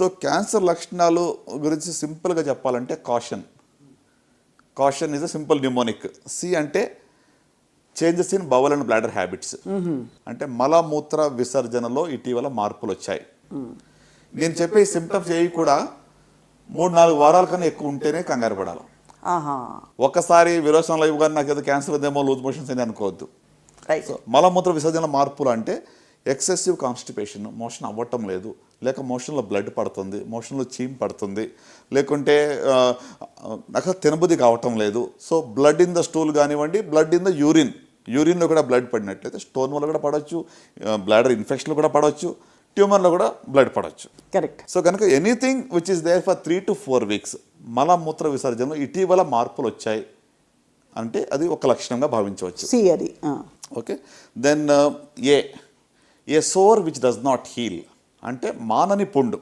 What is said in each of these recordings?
So cancer లక్షణాలు గురించి సింపుల్గా చెప్పాలంటే caution is a simple mnemonic. C అంటే changes in bowel and bladder habits, అంటే మలమూత్ర విసర్జనలో ఇటీవల మార్పులు వచ్చాయి. నేను చెప్పే సిమ్టమ్స్ ఏవి కూడా 3-4 వారాల కన్నా ఎక్కువ ఉంటేనే కంగారు పడాలి. ఒక్కసారి విరోచనలు ఇవ్వగానే నాకు ఏదో క్యాన్సర్ ఉందేమో, లూజ్ మోషన్స్ అని అనుకోవద్దు. సో మలమూత్ర విసర్జన మార్పులు అంటే ఎక్సెసివ్ కాన్స్టిపేషన్, మోషన్ అవ్వటం లేదు, లేక మోషన్లో బ్లడ్ పడుతుంది, మోషన్లో చీమ్ పడుతుంది, లేకుంటే నాకు తినబుద్ధి కావటం లేదు. So blood in the stool కానివ్వండి, బ్లడ్ ఇన్ ద యూరిన్లో కూడా బ్లడ్ పడినట్లయితే స్టోన్ వల్ల కూడా పడవచ్చు, బ్లాడర్ ఇన్ఫెక్షన్లో కూడా పడవచ్చు, ట్యూమర్లో కూడా బ్లడ్ పడవచ్చు. కరెక్ట్. సో కనుక anything which is there for 3 to 4 weeks మలమూత్ర విసర్జనలో ఇటీవల మార్పులు వచ్చాయి అంటే అది ఒక లక్షణంగా భావించవచ్చు. Okay. Then a sore which does not heal, అంటే మానని పుండు.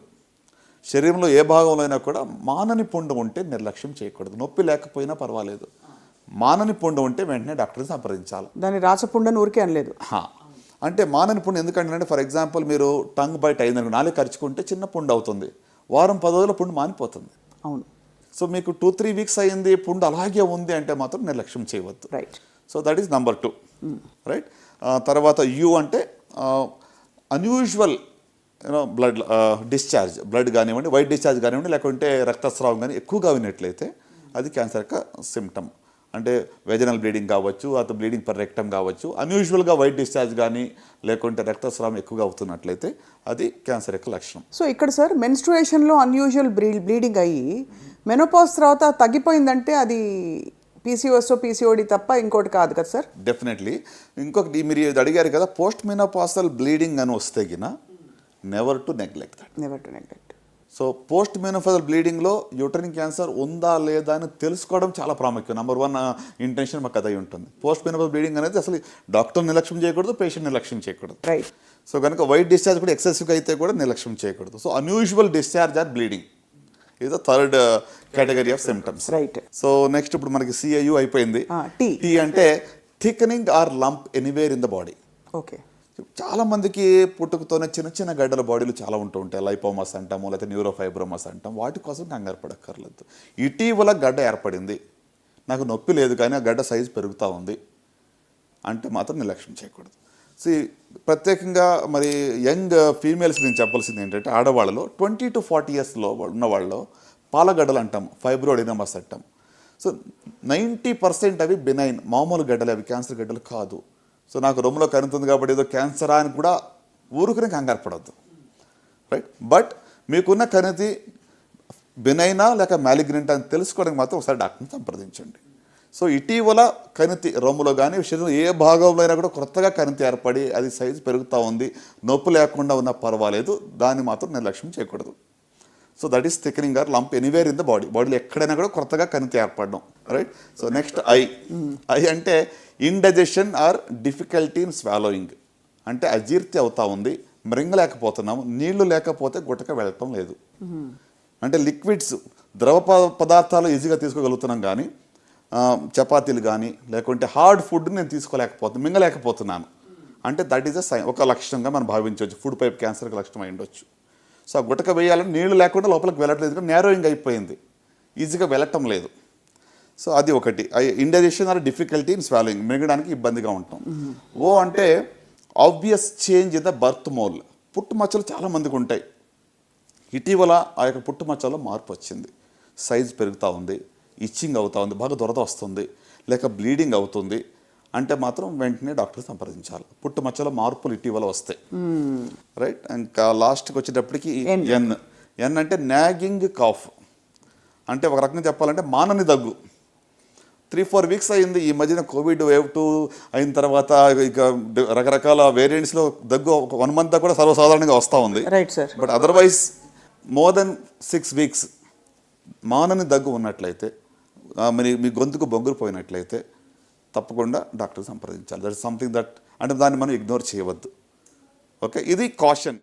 శరీరంలో ఏ భాగంలో అయినా కూడా మానని పుండు ఉంటే నిర్లక్ష్యం చేయకూడదు. నొప్పి లేకపోయినా పర్వాలేదు, మానని పుండు ఉంటే వెంటనే డాక్టర్ని సంప్రదించాలి. దాన్ని రాచపుండని ఊరికే అనలేదు. అంటే మానని పుండు ఎందుకంటే, ఫర్ ఎగ్జాంపుల్ మీరు టంగ్ బైట్ అయిందనుకో, నాలుగు కరుచుకుంటే చిన్న పుండు అవుతుంది, వారం 10 రోజుల పుండు మానిపోతుంది. అవును. సో మీకు 2-3 weeks అయింది, పుండు అలాగే ఉంది అంటే మాత్రం నిర్లక్ష్యం చేయవద్దు. Right. So that is number 2. Right. తర్వాత యూ అంటే అన్యూజువల్ బ్లడ్ డిశ్చార్జ్, బ్లడ్ కానివ్వండి, వైట్ డిశ్చార్జ్ కానివ్వండి, లేకుంటే రక్తస్రావం కానీ ఎక్కువగా విన్నట్లయితే అది క్యాన్సర్ యొక్క సిమ్టమ్. అంటే వెజనల్ బ్లీడింగ్ కావచ్చు, ಅಥವಾ బ్లీడింగ్ పర్ రెక్టమ్ కావచ్చు. అన్యూజువల్గా వైట్ డిశ్చార్జ్ కానీ లేకుంటే రక్తస్రావం ఎక్కువగా అవుతున్నట్లయితే అది క్యాన్సర్ యొక్క లక్షణం. సో ఇక్కడ సార్ మెన్స్ట్రుయేషన్లో అన్యూజువల్ బ్లీడింగ్ అయ్యి మెనోపాజ్ తర్వాత తగ్గిపోయిందంటే అది పీసీఓడి తప్ప ఇంకోటి కాదు కదా సార్? డెఫినెట్లీ. ఇంకొకటి మీరు అడిగారు కదా, పోస్ట్ మెనోపాజల్ బ్లీడింగ్ అని వస్తే గిన never to neglect. So post menopausal బ్లీడింగ్లో యూటరిన్ క్యాన్సర్ ఉందా లేదా అని తెలుసుకోవడం చాలా ప్రాముఖ్యం. నెంబర్ 1 ఇంటెన్షన్ మాకు అదై ఉంటుంది. పోస్ట్ మెనోపాజల్ బ్లీడింగ్ అనేది అసలు డాక్టర్ నిర్లక్ష్యం చేయకూడదు, పేషెంట్ నిర్లక్ష్యం చేయకూడదు. రైట్. సో కనుక వైట్ డిశ్చార్జ్ కూడా ఎక్సెసివ్గా అయితే కూడా నిర్లక్ష్యం చేయకూడదు. So unusual discharge or bleeding ఇది third category of symptoms. Right. So next ఇప్పుడు మనకి సిఐయు అయిపోయింది. టీ అంటే thickening or lump anywhere in the body. Okay. చాలా మందికి పుట్టుకతోనే చిన్న చిన్న గడ్డల బాడీలు చాలా ఉంటూ ఉంటాయి. లైపోమాస్ అంటాము, లేకపోతే న్యూరోఫైబ్రోమాస్ అంటాం. వాటి కోసం కంగారు పడక్కర్లేదు. ఇటీవల గడ్డ ఏర్పడింది, నాకు నొప్పి లేదు కానీ ఆ గడ్డ సైజు పెరుగుతూ ఉంది అంటే మాత్రం నిర్లక్ష్యం చేయకూడదు. ప్రత్యేకంగా మరి యంగ్ ఫీమేల్స్ నేను చెప్పాల్సింది ఏంటంటే, ఆడవాళ్ళలో 20 to 40 years ఉన్న వాళ్ళలో పాలగడ్డలు అంటాం, ఫైబ్రోడినమస్ అంటాం. సో 90% అవి బెనైన్, మామూలు గడ్డలు, అవి క్యాన్సర్ గడ్డలు కాదు. సో నాకు రొమ్ములో కనుతుంది కాబట్టి ఏదో క్యాన్సరా అని కూడా ఊరుకునే కంగారు పడద్దు. రైట్. బట్ మీకున్న కణితి బెనైనా లేక మ్యాలిగ్నెంట్ అని తెలుసుకోవడానికి మాత్రం ఒకసారి డాక్టర్ని సంప్రదించండి. సో ఇటీవల కణితి రొమ్ములో కానీ శరీరంలో ఏ భాగంలో అయినా కూడా కొత్తగా కణితి ఏర్పడి అది సైజు పెరుగుతూ ఉంది, నొప్పి లేకుండా ఉన్నా పర్వాలేదు, దాన్ని మాత్రం నిర్లక్ష్యం చేయకూడదు. So that is thickening or lump anywhere in the బాడీలో ఎక్కడైనా కూడా కొత్తగా కణితి ఏర్పడడం. రైట్. సో నెక్స్ట్ ఐ అంటే indigestion or difficulty in swallowing, అంటే అజీర్తి అవుతా ఉంది, మృంగలేకపోతున్నాము, నీళ్లు లేకపోతే గుట్టక వెళ్ళటం లేదు. అంటే లిక్విడ్స్, ద్రవ పదార్థాలు ఈజీగా తీసుకోగలుగుతున్నాం కానీ చపాతీలు కానీ లేకుంటే హార్డ్ ఫుడ్ నేను తీసుకోలేకపోతున్నాను, మింగలేకపోతున్నాను అంటే దట్ ఈస్ అ సైన్, ఒక లక్షణంగా మనం భావించవచ్చు. ఫుడ్ పైప్ క్యాన్సర్కి లక్షణం అయి ఉండొచ్చు. సో ఆ గుట్టక వేయాలని నీళ్లు లేకుండా లోపలికి వెళ్ళట్లేదు, నేరోయింగ్ అయిపోయింది, ఈజీగా వెళ్ళటం లేదు. సో అది ఒకటి. Indigestion or difficulty in swallowing, మింగడానికి ఇబ్బందిగా ఉంటాం. ఓ అంటే obvious change in the birth mole, పుట్టుమచ్చలు చాలామందికి ఉంటాయి. ఇటీవల ఆ యొక్క పుట్టుమచ్చలో మార్పు వచ్చింది, సైజ్ పెరుగుతూ ఉంది, ఇచ్చింగ్ అవుతూ ఉంది, బాగా దురద వస్తుంది, లేక బ్లీడింగ్ అవుతుంది అంటే మాత్రం వెంటనే డాక్టర్ సంప్రదించాలి. పుట్టుమచ్చలో మార్పులు ఇటీవల వస్తాయి. రైట్. ఇంకా లాస్ట్కి వచ్చేటప్పటికి ఎన్ అంటే నాగింగ్ కాఫ్, అంటే ఒక రకంగా చెప్పాలంటే మానని దగ్గు. 3-4 weeks అయింది. ఈ మధ్యన కోవిడ్ వేవ్ 2 అయిన తర్వాత ఇక రకరకాల వేరియంట్స్లో దగ్గు 1 month కూడా సర్వసాధారణంగా వస్తూ ఉంది. Right sir. But otherwise more than 6 weeks మానని దగ్గు ఉన్నట్లయితే, మరి మీ గొంతుకు బొగ్గురు పోయినట్లయితే తప్పకుండా డాక్టర్ సంప్రదించాలి. దట్ ఇస్ సంథింగ్ దట్, అంటే దాన్ని మనం ఇగ్నోర్ చేయవద్దు. ఓకే. ఇది కాషన్.